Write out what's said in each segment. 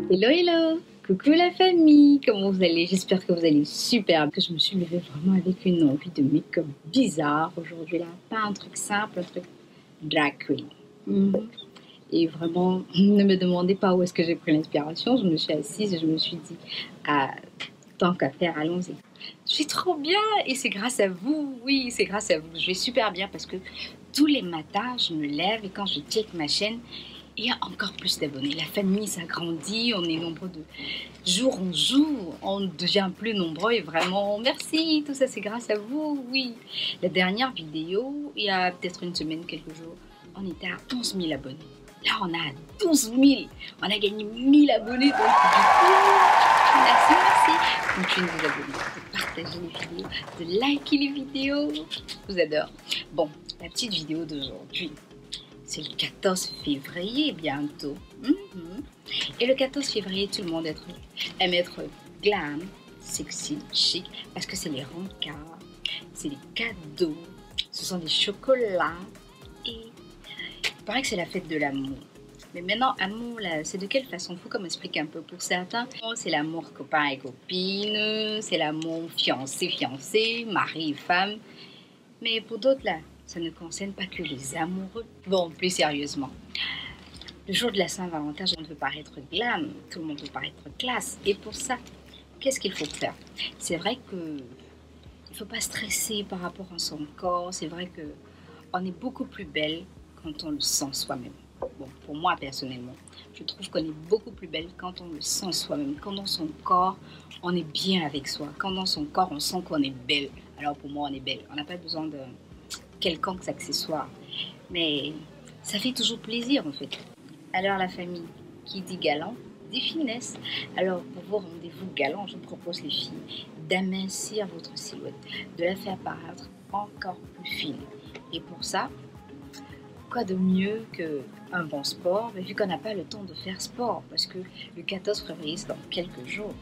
Hello, hello! Coucou la famille! Comment vous allez? J'espère que vous allez super. Que je me suis levée vraiment avec une envie de make-up bizarre aujourd'hui là. Pas un truc simple, un truc drag queen. Et vraiment, ne me demandez pas où est-ce que j'ai pris l'inspiration. Je me suis assise et je me suis dit, ah, tant qu'à faire, allons-y. Je vais trop bien et c'est grâce à vous. Oui, c'est grâce à vous. Je vais super bien parce que tous les matins, je me lève et quand je check ma chaîne, il y a encore plus d'abonnés. La famille s'agrandit, on est nombreux de jour en jour, on devient plus nombreux et vraiment merci, tout ça c'est grâce à vous, oui. La dernière vidéo, il y a peut-être une semaine, quelques jours, on était à 11 000 abonnés. Là on a 12 000, on a gagné 1000 abonnés, donc du coup, merci, merci. Continuez de vous abonner, de partager les vidéos, de liker les vidéos, je vous adore. Bon, la petite vidéo d'aujourd'hui. C'est le 14 février bientôt. Et le 14 février, tout le monde aime être glam, sexy, chic, parce que c'est les rencarts, c'est les cadeaux, ce sont des chocolats. Et il paraît que c'est la fête de l'amour. Mais maintenant, amour, là, c'est de quelle façon? Faut qu'on m'explique un peu. Pour certains, c'est l'amour copain et copine, c'est l'amour fiancé, fiancé, mari et femme. Mais pour d'autres, là, ça ne concerne pas que les amoureux. Bon, plus sérieusement, le jour de la Saint-Valentin, tout le monde veut paraître glam, tout le monde veut paraître classe. Et pour ça, qu'est-ce qu'il faut faire? C'est vrai que il ne faut pas stresser par rapport à son corps. C'est vrai qu'on est beaucoup plus belle quand on le sent soi-même. Bon, pour moi, personnellement, je trouve qu'on est beaucoup plus belle quand on le sent soi-même. Quand dans son corps, on est bien avec soi. Quand dans son corps, on sent qu'on est belle. Alors pour moi, on est belle. On n'a pas besoin de quelconque accessoire. Mais ça fait toujours plaisir en fait. Alors la famille, qui dit galant, dit finesse. Alors pour vos rendez-vous galants, je propose les filles d'amincir votre silhouette, de la faire paraître encore plus fine. Et pour ça, quoi de mieux qu'un bon sport, mais vu qu'on n'a pas le temps de faire sport, parce que le 14 février, c'est dans quelques jours.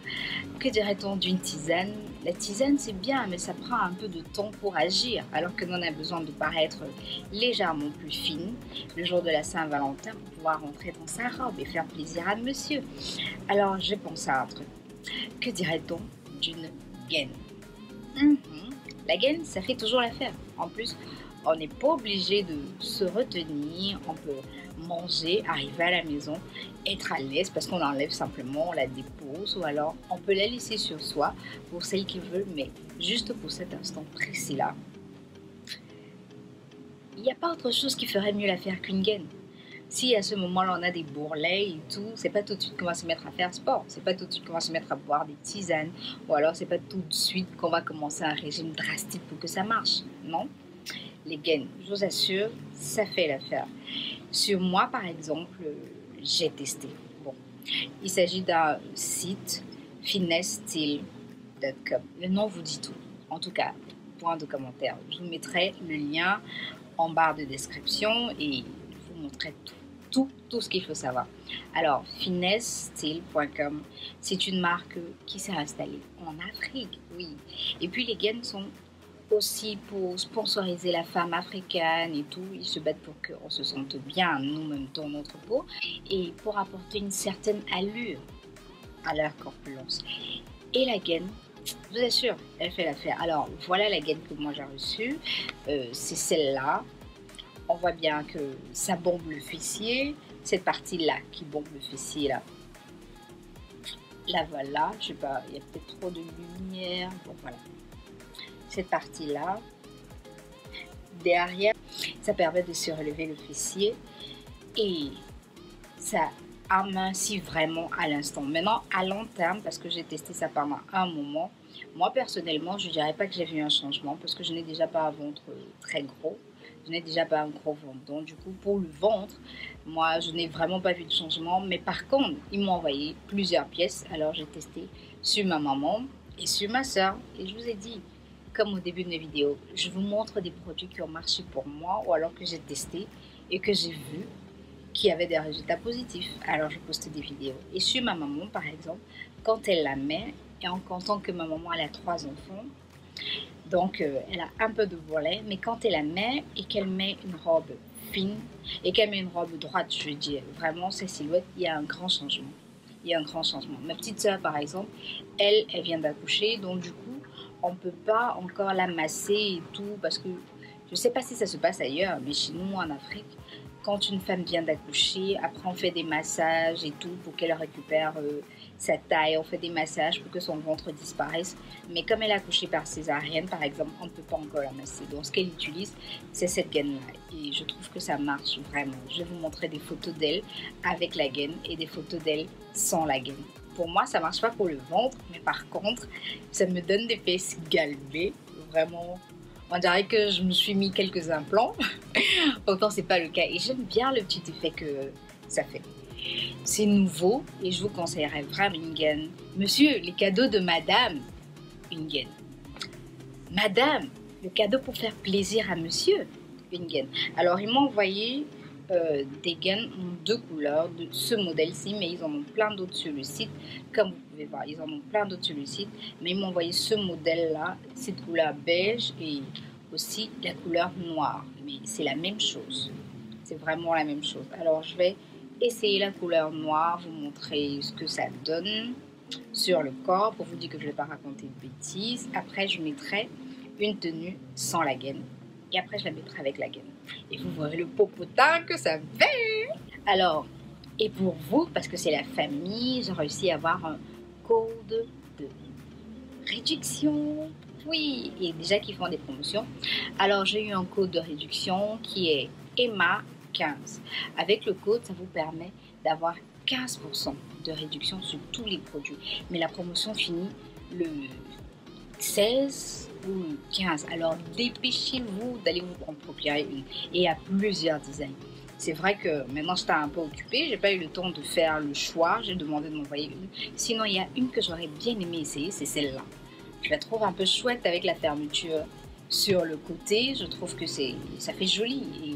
Que dirait-on d'une tisane? La tisane, c'est bien, mais ça prend un peu de temps pour agir, alors que l'on a besoin de paraître légèrement plus fine le jour de la Saint-Valentin pour pouvoir rentrer dans sa robe et faire plaisir à monsieur. Alors, je pense à un truc. Que dirait-on d'une gaine? La gaine, ça fait toujours l'affaire. En plus, on n'est pas obligé de se retenir, on peut manger, arriver à la maison, être à l'aise parce qu'on enlève simplement, on la dépose ou alors on peut la laisser sur soi pour celles qui veulent, mais juste pour cet instant précis-là. Il n'y a pas autre chose qui ferait mieux l'affaire qu'une gaine. Si à ce moment-là on a des bourrelets et tout, c'est pas tout de suite qu'on va se mettre à faire sport, c'est pas tout de suite qu'on va se mettre à boire des tisanes, ou alors c'est pas tout de suite qu'on va commencer un régime drastique pour que ça marche, non? Les gaines, je vous assure, ça fait l'affaire. Sur moi, par exemple, j'ai testé. Bon, il s'agit d'un site finessestyle.com. Le nom vous dit tout. En tout cas, point de commentaire. Je vous mettrai le lien en barre de description et je vous montrerai tout ce qu'il faut savoir. Alors, finessestyle.com, c'est une marque qui s'est installée en Afrique, oui. Et puis les gaines sont aussi pour sponsoriser la femme africaine et tout. Ils se battent pour qu'on se sente bien nous-mêmes dans notre peau et pour apporter une certaine allure à leur corpulence. Et la gaine, je vous assure, elle fait l'affaire. Alors voilà la gaine que moi j'ai reçue, c'est celle-là. On voit bien que ça bombe le fessier, cette partie-là qui bombe le fessier là. La voilà, je sais pas, il y a peut-être trop de lumière, bon voilà. Cette partie-là, derrière, ça permet de surélever le fessier et ça amincit vraiment à l'instant. Maintenant, à long terme, parce que j'ai testé ça pendant un moment, moi personnellement, je ne dirais pas que j'ai vu un changement parce que je n'ai déjà pas un ventre très gros. Je n'ai déjà pas un gros ventre. Donc, du coup, pour le ventre, moi, je n'ai vraiment pas vu de changement. Mais par contre, ils m'ont envoyé plusieurs pièces. Alors, j'ai testé sur ma maman et sur ma soeur. Et je vous ai dit, comme au début de mes vidéos, je vous montre des produits qui ont marché pour moi ou alors que j'ai testé et que j'ai vu qui avaient des résultats positifs. Alors je poste des vidéos. Et sur ma maman, par exemple, quand elle la met, et en comptant que ma maman elle a 3 enfants, donc elle a un peu de volet, mais quand elle la met et qu'elle met une robe fine et qu'elle met une robe droite, je veux dire, vraiment, ces silhouettes, il y a un grand changement. il y a un grand changement. Ma petite soeur, par exemple, elle vient d'accoucher, donc du coup, on ne peut pas encore la masser et tout, parce que je ne sais pas si ça se passe ailleurs, mais chez nous, en Afrique, quand une femme vient d'accoucher, après on fait des massages et tout pour qu'elle récupère sa taille, on fait des massages pour que son ventre disparaisse. Mais comme elle a accouché par césarienne, par exemple, on ne peut pas encore la masser. Donc ce qu'elle utilise, c'est cette gaine-là. Et je trouve que ça marche vraiment. Je vais vous montrer des photos d'elle avec la gaine et des photos d'elle sans la gaine. Pour moi, ça ne marche pas pour le ventre, mais par contre, ça me donne des fesses galbées. Vraiment, on dirait que je me suis mis quelques implants. Pourtant, c'est pas le cas. Et j'aime bien le petit effet que ça fait. C'est nouveau et je vous conseillerais vraiment une gaine. Monsieur, les cadeaux de madame, une gaine. Madame, le cadeau pour faire plaisir à monsieur, une gaine. Alors, ils m'ont envoyé des gaines en 2 couleurs de ce modèle-ci, mais ils en ont plein d'autres sur le site. Comme vous pouvez voir, ils en ont plein d'autres sur le site. Mais ils m'ont envoyé ce modèle-là, cette couleur beige et aussi la couleur noire. Mais c'est la même chose. C'est vraiment la même chose. Alors, je vais essayer la couleur noire, vous montrer ce que ça donne sur le corps pour vous dire que je ne vais pas raconter de bêtises. Après, je mettrai une tenue sans la gaine. Et après, je la mettrai avec la gaine. Et vous verrez le popotin que ça fait. Alors, et pour vous, parce que c'est la famille, j'ai réussi à avoir un code de réduction. Oui, et déjà qu'ils font des promotions. Alors, j'ai eu un code de réduction qui est Emma 15. Avec le code, ça vous permet d'avoir 15% de réduction sur tous les produits. Mais la promotion finit le 16 ou le 15. Alors dépêchez-vous d'aller vous en procurer une. Et il y a plusieurs designs. C'est vrai que maintenant j'étais un peu occupée, j'ai pas eu le temps de faire le choix, j'ai demandé de m'envoyer une. Sinon il y a une que j'aurais bien aimé essayer, c'est celle-là. Je la trouve un peu chouette avec la fermeture sur le côté, je trouve que ça fait joli. Et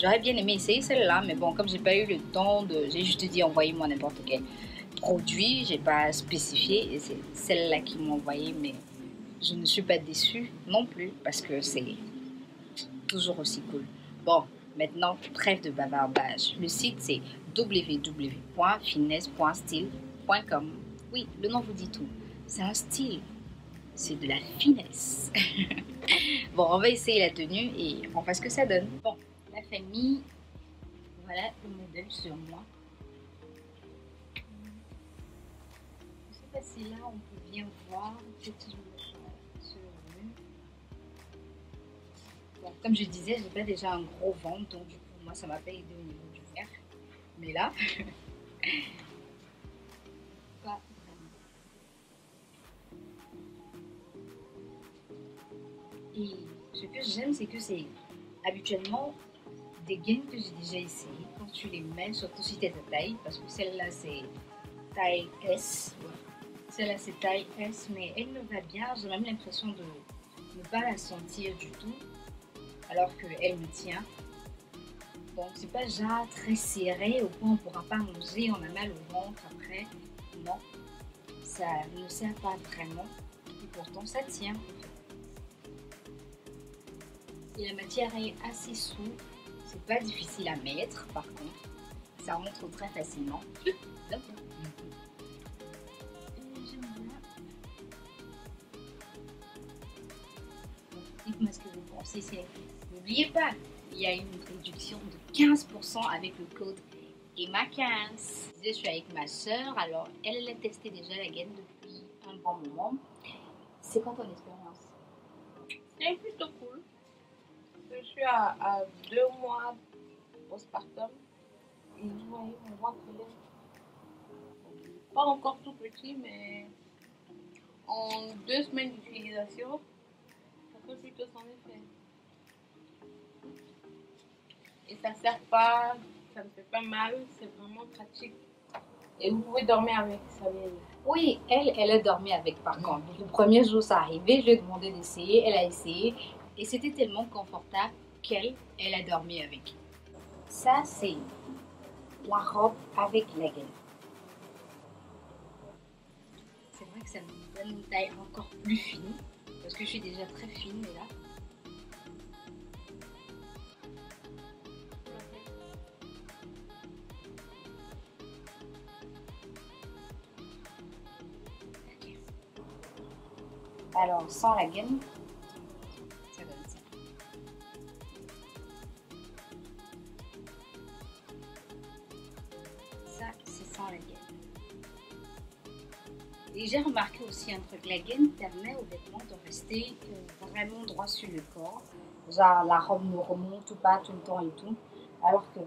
j'aurais bien aimé essayer celle-là, mais bon, comme j'ai pas eu le temps j'ai juste dit envoyez-moi n'importe quel produit, j'ai pas spécifié et c'est celle-là qui m'a envoyé, mais je ne suis pas déçue non plus parce que c'est toujours aussi cool. Bon, maintenant, trêve de bavardage. Le site c'est www.finesse.style.com. Oui, le nom vous dit tout. C'est un style, c'est de la finesse. Bon, on va essayer la tenue et on voit ce que ça donne. Bon, la famille, voilà le modèle sur moi. Je sais pas si là on peut bien voir. Bon, comme je disais, j'ai pas déjà un gros ventre, donc du coup, moi ça m'a pas aidé au niveau du verre. Mais là, pas vraiment. Et ce que j'aime, c'est que c'est habituellement des gaines que j'ai déjà essayées. Quand tu les mets, surtout si tu es de taille, parce que celle-là c'est taille S. Ouais. Celle-là c'est taille S, mais elle me va bien. J'ai même l'impression de ne pas la sentir du tout, alors qu'elle me tient. Donc c'est pas genre très serré au point où on ne pourra pas manger, on a mal au ventre après. Non, ça ne sert pas vraiment. Et pourtant ça tient. Et la matière est assez souple. C'est pas difficile à mettre par contre. Ça rentre très facilement. Dites-moi ce que vous pensez. N'oubliez pas, il y a une réduction de 15% avec le code EMA15. Je suis avec ma soeur, alors elle a testé déjà la gaine depuis un bon moment. C'est quoi ton expérience? C'est plutôt cool. Je suis à 2 mois postpartum et vous voyez mon ventre pas encore tout petit, mais en 2 semaines d'utilisation, ça fait plutôt son effet. Et ça sert pas, ça ne fait pas mal, c'est vraiment pratique. Et vous pouvez dormir avec, ça vient. Oui, elle a dormi avec par contre. Le premier jour, ça arrivait, je lui ai demandé d'essayer, elle a essayé et c'était tellement confortable qu'elle a dormi avec. Ça, c'est la robe avec la gaine. C'est vrai que ça me donne une taille encore plus fine parce que je suis déjà très fine, mais là. Alors, sans la gaine, ça donne ça. Ça, c'est sans la gaine. Et j'ai remarqué aussi un truc, la gaine permet aux vêtements de rester vraiment droit sur le corps. Genre, la robe ne remonte pas tout le temps et tout. Alors que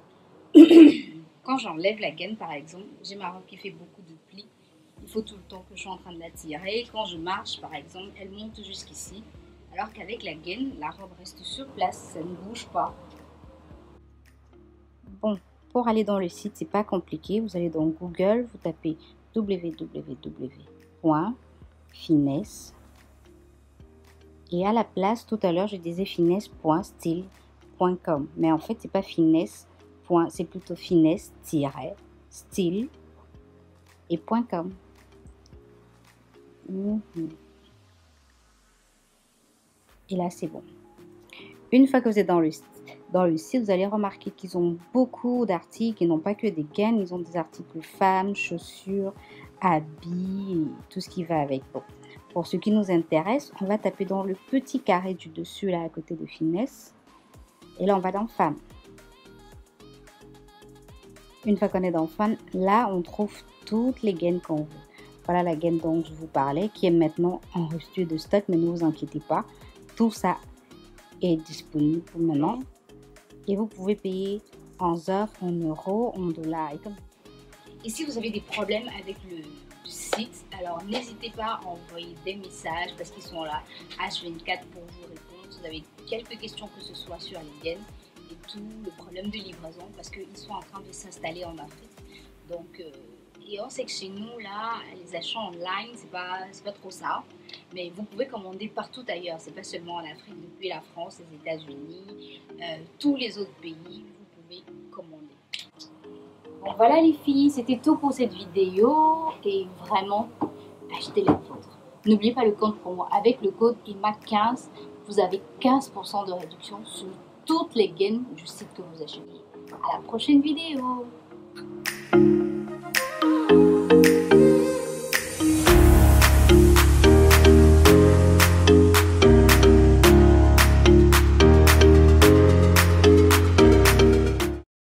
quand j'enlève la gaine, par exemple, j'ai ma robe qui fait beaucoup de plis. Il faut tout le temps que je suis en train de la tirer. Quand je marche, par exemple, elle monte jusqu'ici. Alors qu'avec la gaine, la robe reste sur place, ça ne bouge pas. Bon, pour aller dans le site, c'est pas compliqué. Vous allez dans Google, vous tapez www.finesse. Et à la place, tout à l'heure, je disais finesse.style.com. Mais en fait, c'est pas finesse. C'est plutôt finesse-style et .com. Et là, c'est bon. Une fois que vous êtes dans le site, vous allez remarquer qu'ils ont beaucoup d'articles. Ils n'ont pas que des gaines, ils ont des articles femmes, chaussures, habits, tout ce qui va avec. Bon. Pour ce qui nous intéresse, on va taper dans le petit carré du dessus, là, à côté de finesse. Et là, on va dans femmes. Une fois qu'on est dans femmes, là, on trouve toutes les gaines qu'on veut. Voilà la gaine dont je vous parlais, qui est maintenant en rupture de stock, mais ne vous inquiétez pas. Tout ça est disponible pour maintenant. Et vous pouvez payer en heures, en euros, en dollars. Et si vous avez des problèmes avec le site, alors n'hésitez pas à envoyer des messages parce qu'ils sont là H24 pour vous répondre. Si vous avez quelques questions que ce soit sur les gaines et tout le problème de livraison parce qu'ils sont en train de s'installer en Afrique. Donc, et on sait que chez nous, là, les achats online, c'est pas trop ça. Mais vous pouvez commander partout ailleurs. C'est pas seulement en Afrique, depuis la France, les États-Unis, tous les autres pays, vous pouvez commander. Bon, voilà les filles, c'était tout pour cette vidéo. Et vraiment, achetez la vôtre. N'oubliez pas le code promo. Avec le code EMA15, vous avez 15% de réduction sur toutes les gaines du site que vous achetez. À la prochaine vidéo.